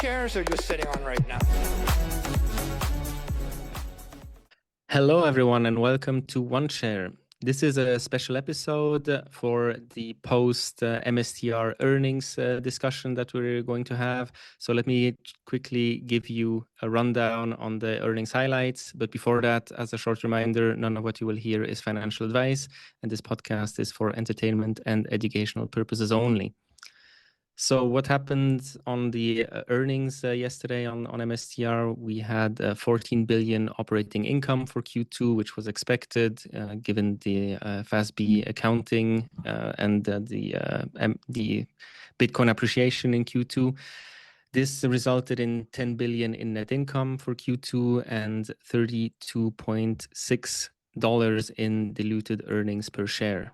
shares are you sitting on right now? Hello, everyone, and welcome to One Share. This is a special episode for the post MSTR earnings discussion that we're going to have. So let me quickly give you a rundown on the earnings highlights. But before that, as a short reminder, none of what you will hear is financial advice, and this podcast is for entertainment and educational purposes only. So what happened on the earnings yesterday on MSTR? We had 14 billion operating income for Q2, which was expected given the FASB accounting and the Bitcoin appreciation in Q2. This resulted in 10 billion in net income for Q2 and $32.6 in diluted earnings per share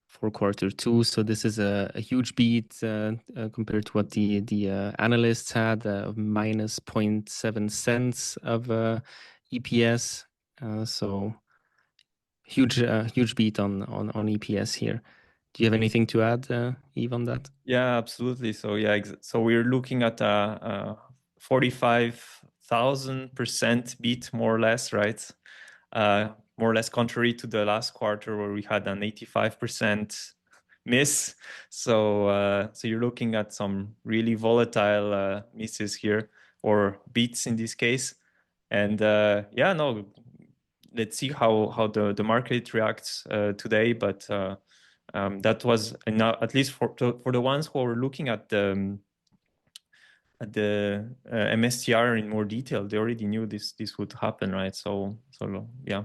for Q2. So this is a huge beat compared to what the analysts had, minus 0.7 cents of EPS. So huge beat on EPS here. Do you have anything to add, Yves, on that? Yeah, absolutely. So so we're looking at a 45,000% beat, more or less, right? More or less contrary to the last quarter where we had an 85% miss. So you're looking at some really volatile misses here, or beats in this case. And let's see how the market reacts today. But that was enough, at least for the ones who are looking at the MSTR in more detail. They already knew this would happen, right? So yeah.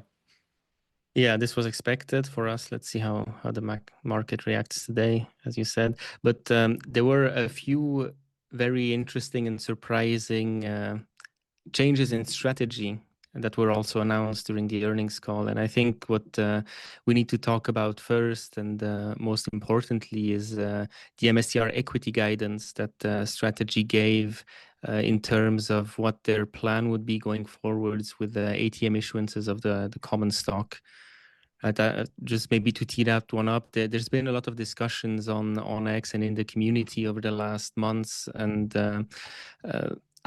Yeah, this was expected for us. Let's see how the market reacts today, as you said. But there were a few very interesting and surprising changes in strategy that were also announced during the earnings call. And I think what we need to talk about first and most importantly is the MSTR equity guidance that strategy gave in terms of what their plan would be going forwards with the ATM issuances of the common stock. Just maybe to tee that one up, there's been a lot of discussions on X and in the community over the last months, and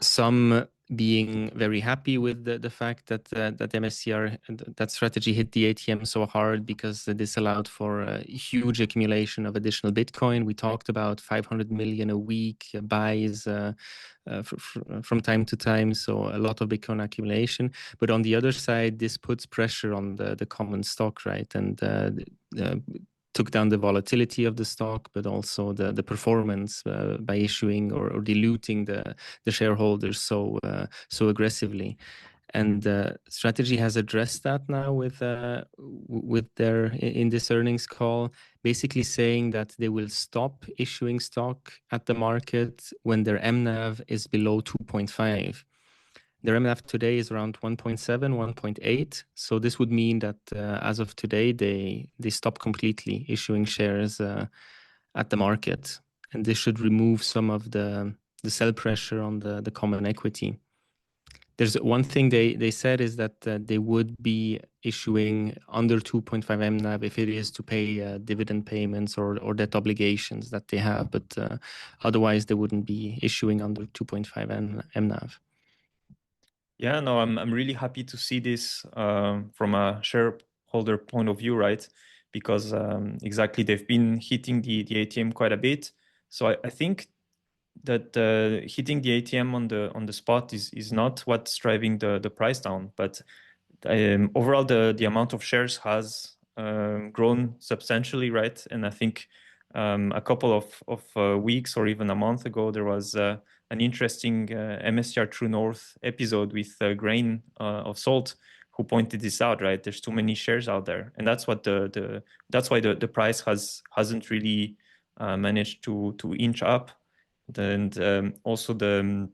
some being very happy with the fact that MSTR, that strategy hit the ATM so hard because this allowed for a huge accumulation of additional Bitcoin. We talked about 500 million a week buys from time to time, so a lot of Bitcoin accumulation. But on the other side, this puts pressure on the common stock, right? And took down the volatility of the stock, but also the performance by issuing or diluting the shareholders so aggressively. And strategy has addressed that now with their in this earnings call, basically saying that they will stop issuing stock at the market when their mNAV is below 2.5. Their mNAV today is around 1.7, 1.8. So this would mean that as of today, they stop completely issuing shares at the market. And this should remove some of the sell pressure on the common equity. There's one thing they said is that they would be issuing under 2.5 mNAV if it is to pay dividend payments or debt obligations that they have. But otherwise, they wouldn't be issuing under 2.5 mNAV. Yeah, no, I'm really happy to see this from a shareholder point of view, right? Because exactly, they've been hitting the ATM quite a bit. So I think that hitting the ATM on the spot is not what's driving the price down, but overall the amount of shares has grown substantially, right? And I think a couple of weeks or even a month ago, there was an interesting MSTR True North episode with Grain of Salt, who pointed this out, right? There's too many shares out there, and that's what that's why the price hasn't really managed to inch up. And also the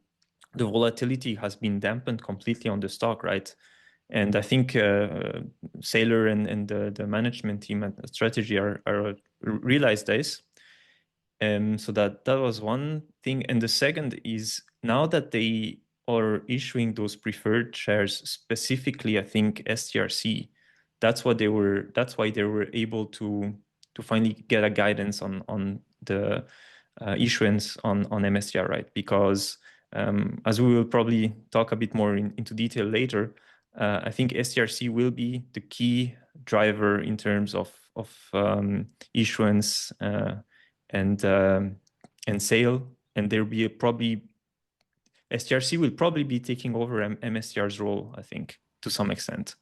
volatility has been dampened completely on the stock, right? And I think Saylor and the management team at Strategy are realized this. So that was one thing. And the second is, now that they are issuing those preferred shares, specifically, I think STRC, that's why they were able to finally get a guidance on the issuance on MSTR, right? Because As we will probably talk a bit more into detail later, I think STRC will be the key driver in terms of issuance and sale, and there will be probably STRC will probably be taking over MSTR's role, I think, to some extent.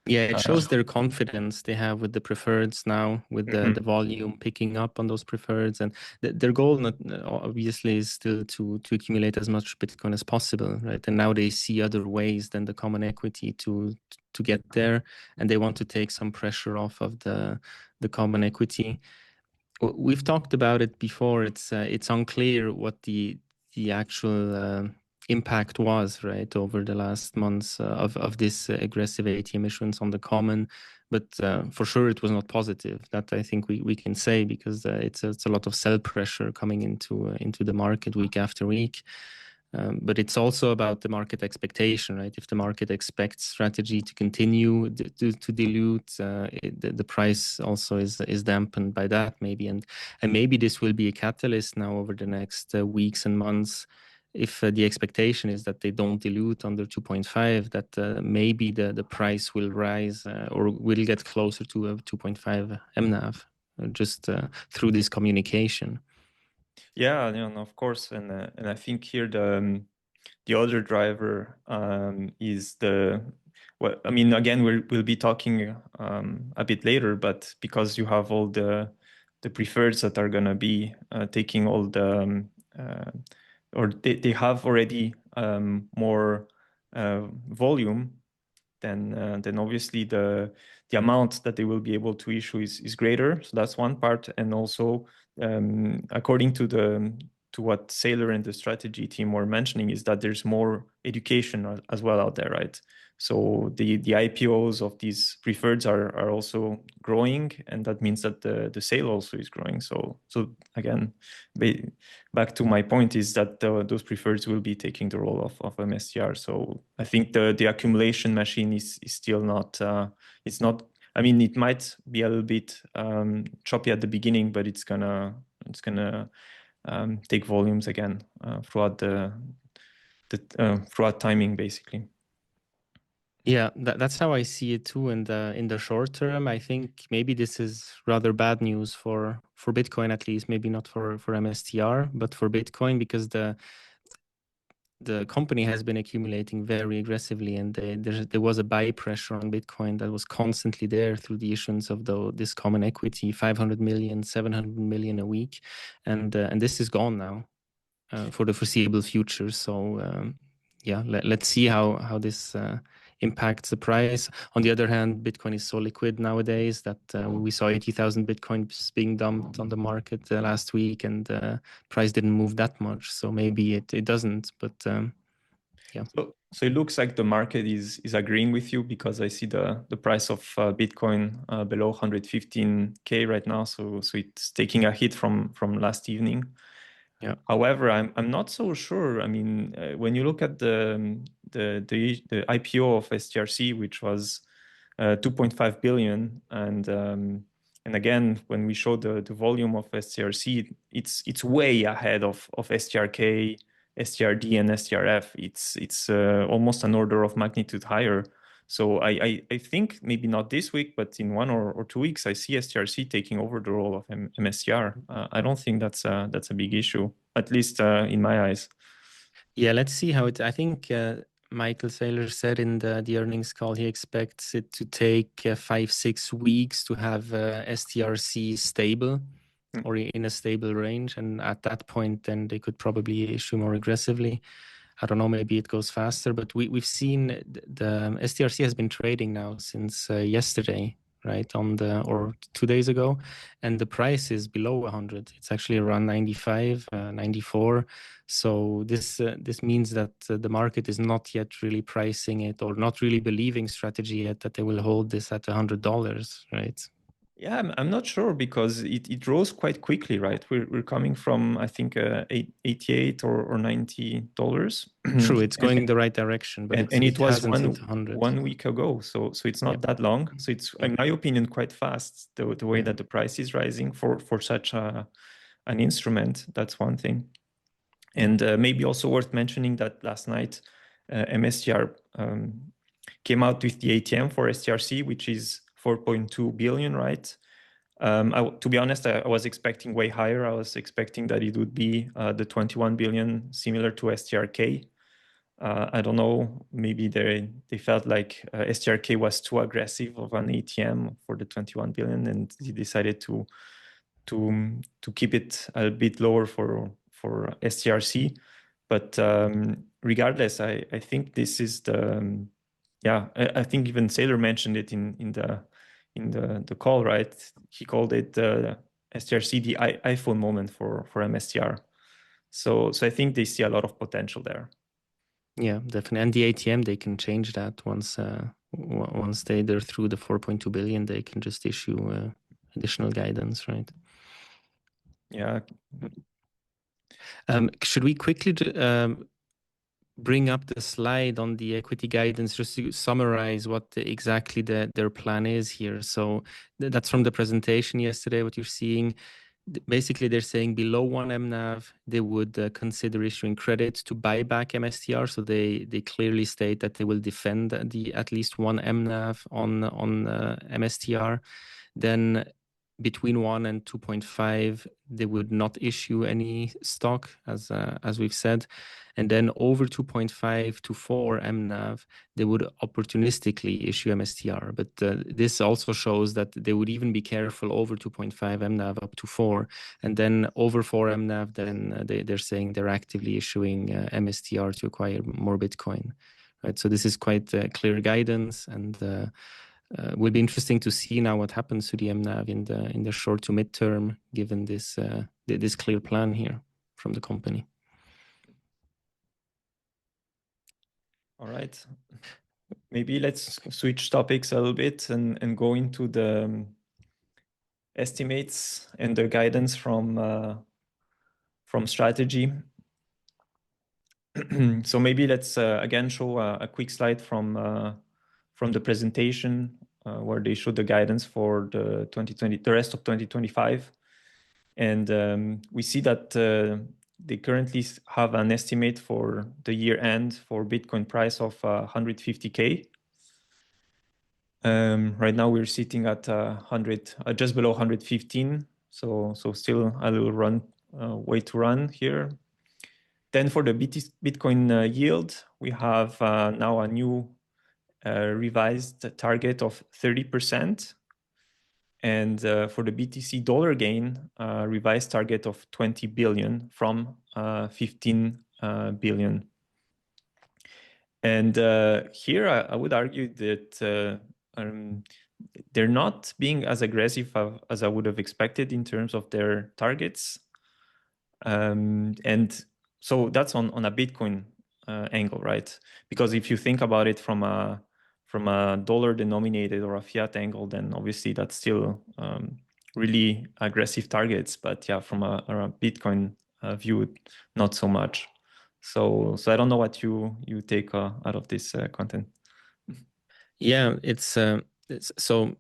Yeah, it shows their confidence they have with the preferreds now, with the volume picking up on those preferreds, and their goal, obviously, is still to accumulate as much Bitcoin as possible, right? And now they see other ways than the common equity to get there, and they want to take some pressure off of the common equity. We've talked about it before. It's unclear what the actual impact was, right, over the last months of this aggressive ATM issuance on the common, but for sure it was not positive. That I think we can say, because it's a lot of sell pressure coming into the market week after week. But it's also about the market expectation, right? If the market expects strategy to continue to dilute, the price also is dampened by that, maybe, and maybe this will be a catalyst now over the next weeks and months. If the expectation is that they don't dilute under 2.5, that maybe the price will rise or will get closer to a 2.5 mNAV just through this communication. Yeah, of course, and I think here the other driver is I mean, again, we'll be talking a bit later, but because you have all the preferreds that are gonna be taking all the or they have already more volume, then obviously the amount that they will be able to issue is greater. So that's one part, and also according to what Saylor and the strategy team were mentioning, is that there's more education as well out there, right? So the IPOs of these preferreds are also growing, and that means that the sale also is growing. So again, back to my point is that those preferreds will be taking the role of MSTR. So I think the accumulation machine is still not. It's not. I mean, it might be a little bit choppy at the beginning, but it's gonna take volumes again throughout throughout timing, basically. Yeah, that's how I see it too. In the short term, I think maybe this is rather bad news for Bitcoin, at least. Maybe not for MSTR, but for Bitcoin, because the company has been accumulating very aggressively, and there was a buy pressure on Bitcoin that was constantly there through the issuance of this common equity, 500 million, 700 million a week, and this is gone now for the foreseeable future. So yeah, let's see how this impacts the price. On the other hand, Bitcoin is so liquid nowadays that we saw 80,000 Bitcoins being dumped on the market last week, and price didn't move that much. So maybe it doesn't, but yeah. So it looks like the market is agreeing with you, because I see the price of Bitcoin below 115K right now. So it's taking a hit from last evening. Yeah. However, I'm not so sure. I mean, when you look at the IPO of STRC, which was 2.5 billion, and again, when we show the volume of STRC, it's way ahead of STRK, STRD, and STRF. It's almost an order of magnitude higher. So I think maybe not this week, but in 1 or 2 weeks, I see STRC taking over the role of MSTR. I don't think that's a big issue, at least in my eyes. Yeah, let's see how it. I think Michael Saylor said in the earnings call he expects it to take 5-6 weeks to have STRC stable or in a stable range, and at that point, then they could probably issue more aggressively. I don't know, maybe it goes faster, but we've seen the STRC has been trading now since yesterday, right, or 2 days ago, and the price is below 100. It's actually around 95, 94. So this means that the market is not yet really pricing it, or not really believing strategy yet that they will hold this at $100, right? Yeah, I'm not sure, because it rose quite quickly, right? We're coming from, I think, $88 or $90. True, it's going in the right direction, but it was hasn't hit 100. 1 week ago, so it's not that long. So it's, in my opinion, quite fast, the way that the price is rising for such an instrument. That's one thing. And maybe also worth mentioning that last night, MSTR came out with the ATM for STRC, which is 4.2 billion, right? To be honest, I was expecting way higher. I was expecting that it would be the 21 billion, similar to STRK. I don't know, maybe they felt like STRK was too aggressive of an ATM for the 21 billion, and they decided to keep it a bit lower for STRC. But regardless, I think this is the yeah. I think even Saylor mentioned it in the call, right? He called it STRC the iPhone moment for MSTR. So I think they see a lot of potential there. Yeah, definitely. And the ATM, they can change that once they're through the 4.2 billion, they can just issue additional guidance, right? Yeah. Should we quickly bring up the slide on the equity guidance just to summarize what exactly their plan is here? So that's from the presentation yesterday, what you're seeing. Basically, they're saying below 1 mNAV, they would consider issuing credit to buy back MSTR. So they clearly state that they will defend the at least 1 mNAV on MSTR. Then between 1 and 2.5, they would not issue any stock, as we've said. And then over 2.5 to 4 mNAV, they would opportunistically issue MSTR. But this also shows that they would even be careful over 2.5 mNAV up to 4. And then over 4 mNAV, then they're saying they're actively issuing MSTR to acquire more Bitcoin. Right? So this is quite clear guidance, and will be interesting to see now what happens to the mNAV in the short to midterm, given this this clear plan here from the company. All right. Maybe let's switch topics a little bit and go into the estimates and the guidance from strategy. So maybe let's again show a quick slide from the presentation where they showed the guidance for the rest of 2025, and we see that they currently have an estimate for the year end for Bitcoin price of 150K. Right now we're sitting at just below 115, so still a little way to run here. Then for the Bitcoin yield, we have now a new revised target of 30%. And for the BTC dollar gain, revised target of 20 billion from 15 billion. And here I would argue that they're not being as aggressive as I would have expected in terms of their targets. And so that's on a Bitcoin angle, right? Because if you think about it from a dollar denominated or a fiat angle, then obviously that's still really aggressive targets. But yeah, from a Bitcoin view, not so much. So I don't know what you take out of this content. Yeah, it's so.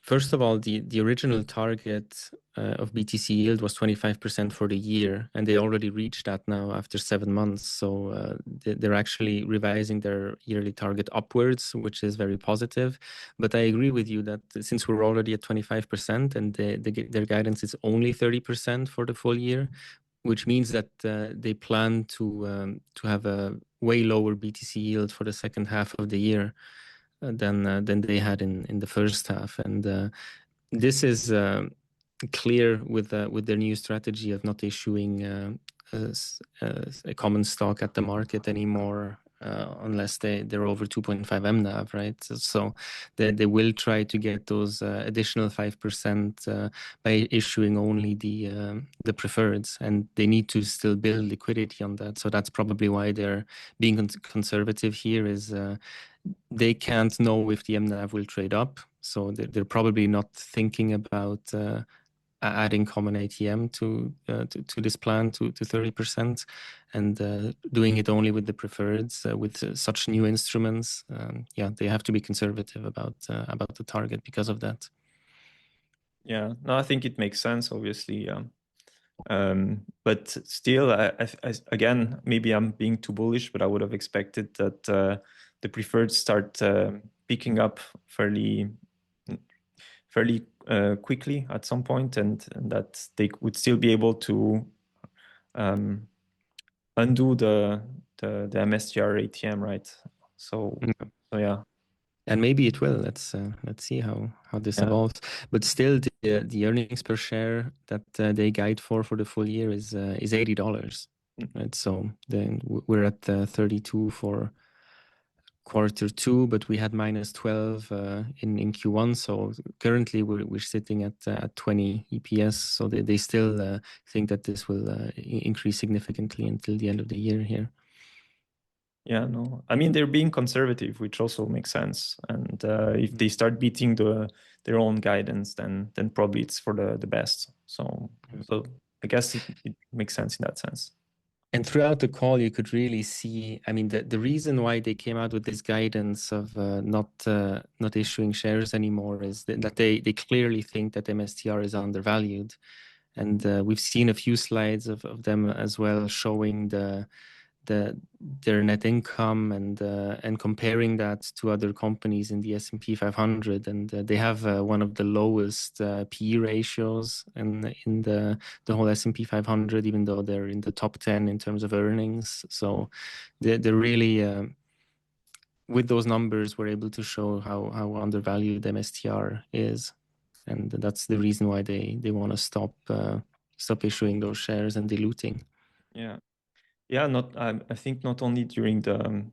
First of all, the original target of BTC yield was 25% for the year, and they already reached that now after 7 months. So they're actually revising their yearly target upwards, which is very positive. But I agree with you that since we're already at 25% and their guidance is only 30% for the full year, which means that they plan to have a way lower BTC yield for the second half of the year than they had in the first half, and this is clear with their new strategy of not issuing a common stock at the market anymore unless they're over 2.5 mNAV, right? So they will try to get those additional 5% by issuing only the preferreds, and they need to still build liquidity on that. So that's probably why they're being conservative here. Is they can't know if the mNAV will trade up, so they're probably not thinking about adding common ATM to this plan to 30%, and doing it only with the preferreds with such new instruments. Yeah, they have to be conservative about the target because of that. Yeah, no, I think it makes sense. Obviously, But still, again, maybe I'm being too bullish, but I would have expected that the preferred start picking up fairly quickly at some point, and that they would still be able to undo the MSTR ATM, right? So yeah. And maybe it will. Let's see how this evolves. But still, the earnings per share that they guide for the full year is $80, right? So then we're at 32 for Q2, but we had -12 in Q1. So currently we're sitting at 20 EPS. So they still think that this will increase significantly until the end of the year here. Yeah, no, I mean, they're being conservative, which also makes sense. And if they start beating their own guidance, then probably it's for the best. So I guess it makes sense in that sense. And throughout the call, you could really see, I mean, the reason why they came out with this guidance of not issuing shares anymore is that they clearly think that MSTR is undervalued. And we've seen a few slides of them as well showing their net income and comparing that to other companies in the S&P 500, and they have one of the lowest PE ratios in the whole S&P 500, even though they're in the top 10 in terms of earnings. So they're really with those numbers we're able to show how undervalued MSTR is, and that's the reason why they want to stop issuing those shares and diluting. Yeah, I think not only during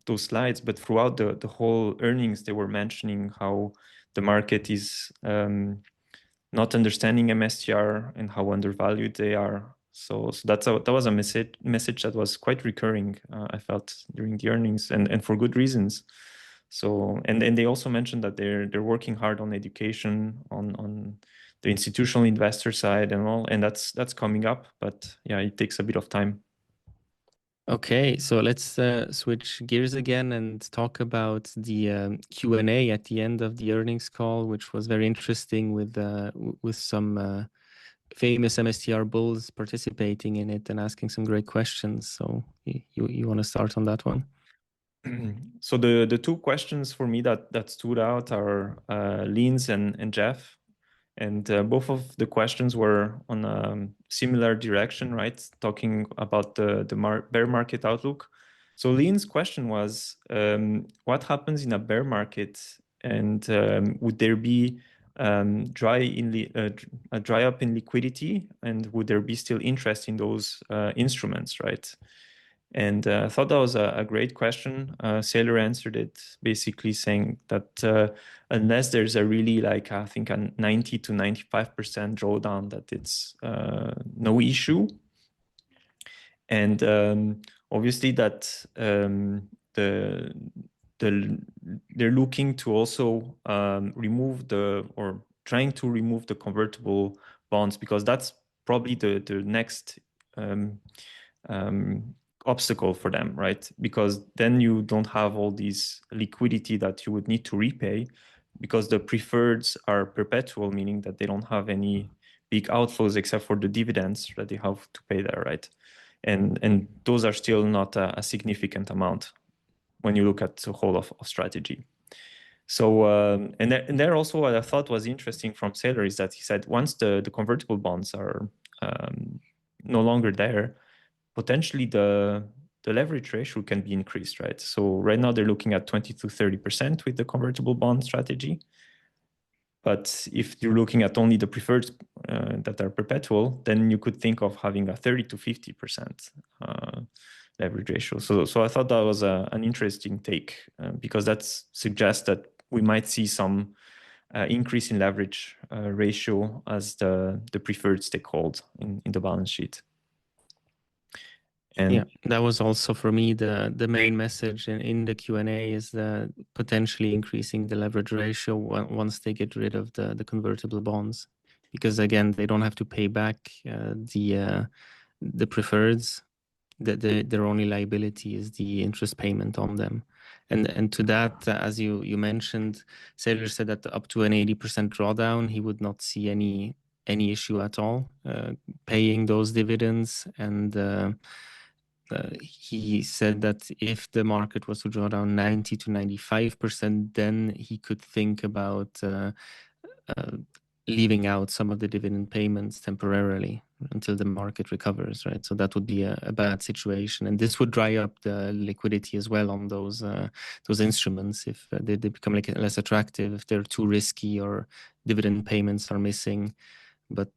those slides, but throughout the whole earnings, they were mentioning how the market is not understanding MSTR and how undervalued they are. So that was a message that was quite recurring, I felt, during the earnings, and for good reasons. So and they also mentioned that they're working hard on education, on the institutional investor side and all, and that's coming up. But yeah, it takes a bit of time. Okay, so let's switch gears again and talk about the Q&A at the end of the earnings call, which was very interesting with some famous MSTR bulls participating in it and asking some great questions. So you want to start on that one? So the two questions for me that stood out are Linz and Jeff. And both of the questions were on a similar direction, right? Talking about the bear market outlook. So Lean's question was, what happens in a bear market, and would there be a dry up in liquidity, and would there be still interest in those instruments, right? And I thought that was a great question. Saylor answered it basically saying that unless there's a really I think a 90 to 95% drawdown, that it's no issue. And obviously that they're looking to also trying to remove the convertible bonds, because that's probably the next obstacle for them, right? Because then you don't have all these liquidity that you would need to repay, because the preferreds are perpetual, meaning that they don't have any big outflows except for the dividends that they have to pay there, right? And those are still not a significant amount when you look at the whole of strategy. So and there also what I thought was interesting from Saylor is that he said once the convertible bonds are no longer there, potentially the leverage ratio can be increased, right? So right now they're looking at 20 to 30% with the convertible bond strategy. But if you're looking at only the preferred that are perpetual, then you could think of having a 30 to 50% leverage ratio. So I thought that was an interesting take because that suggests that we might see some increase in leverage ratio as the preferred take hold in the balance sheet. And yeah, that was also for me the main message in the Q&A is that potentially increasing the leverage ratio once they get rid of the convertible bonds, because again they don't have to pay back the preferreds. Their only liability is the interest payment on them, and to that, as you mentioned, Saylor said that up to an 80% drawdown, he would not see any any issue at all paying those dividends. And he said that if the market was to draw down 90 to 95%, then he could think about leaving out some of the dividend payments temporarily until the market recovers, right? So that would be a bad situation, and this would dry up the liquidity as well on those instruments if they become less attractive, if they're too risky or dividend payments are missing. But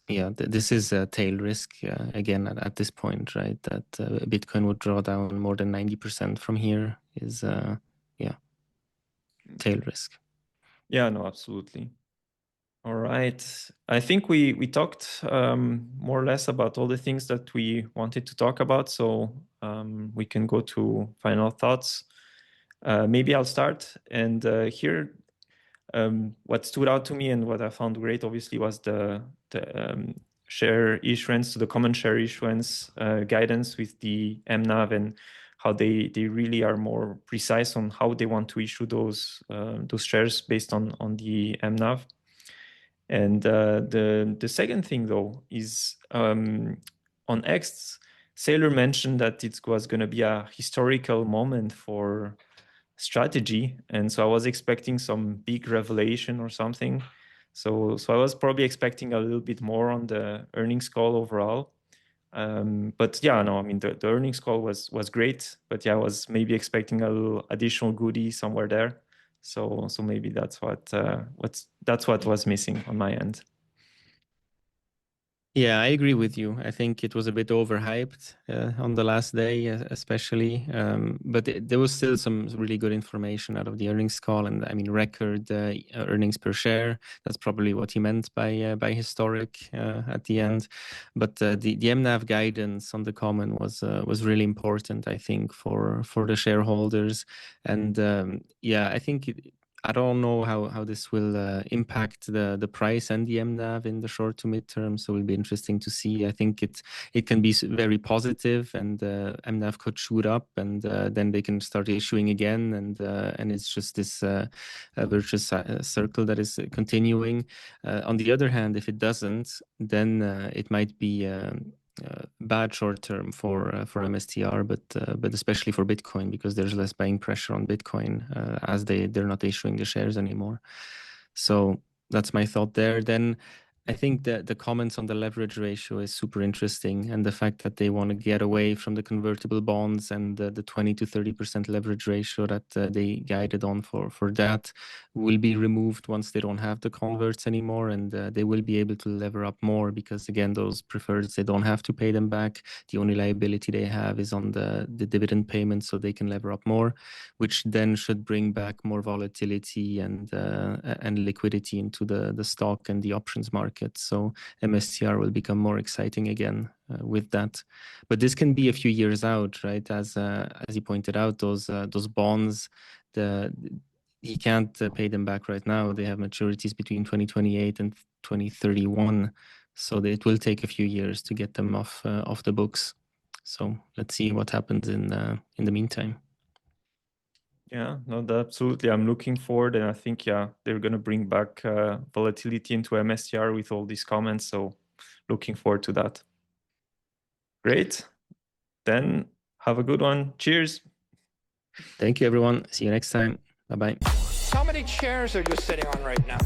yeah, this is a tail risk again at this point, right? That Bitcoin would draw down more than 90% from here is tail risk. Yeah, no, absolutely. All right. I think we talked more or less about all the things that we wanted to talk about. So we can go to final thoughts. Maybe I'll start. And here, what stood out to me and what I found great, obviously, was the share issuance, the common share issuance guidance with the mNAV, and how they really are more precise on how they want to issue those shares based on the mNAV. And the second thing, though, is on X, Saylor mentioned that it was going to be a historical moment for strategy. And so I was expecting some big revelation or something. So I was probably expecting a little bit more on the earnings call overall. But yeah, no, I mean, the earnings call was great. But yeah, I was maybe expecting a little additional goodie somewhere there. So maybe that's what was missing on my end. Yeah, I agree with you. I think it was a bit overhyped on the last day, especially. But there was still some really good information out of the earnings call, and I mean, record earnings per share. That's probably what he meant by historic at the end. But the mNAV guidance on the common was really important, I think, for the shareholders. And yeah, I think I don't know how this will impact the price and the mNAV in the short to mid-term. So it'll be interesting to see. I think it can be very positive, and mNAV could shoot up, and then they can start issuing again, and it's just this virtuous circle that is continuing. On the other hand, if it doesn't, then it might be bad short term for MSTR, but especially for Bitcoin, because there's less buying pressure on Bitcoin as they're not issuing the shares anymore. So that's my thought there. Then I think that the comments on the leverage ratio is super interesting, and the fact that they want to get away from the convertible bonds and the 20 to 30% leverage ratio that they guided on for that will be removed once they don't have the converts anymore, and they will be able to lever up more, because again, those preferreds, they don't have to pay them back. The only liability they have is on the dividend payments, so they can lever up more, which then should bring back more volatility and liquidity into the stock and the options market. So MSTR will become more exciting again with that. But this can be a few years out, right? As you pointed out, those bonds, he can't pay them back right now. They have maturities between 2028 and 2031, so it will take a few years to get them off the books. So let's see what happens in the meantime. Yeah, no, absolutely. I'm looking forward, and I think, yeah, they're going to bring back volatility into MSTR with all these comments. So looking forward to that. Great. Then have a good one. Cheers. Thank you, everyone. See you next time. Bye-bye. How many chairs are you sitting on right now?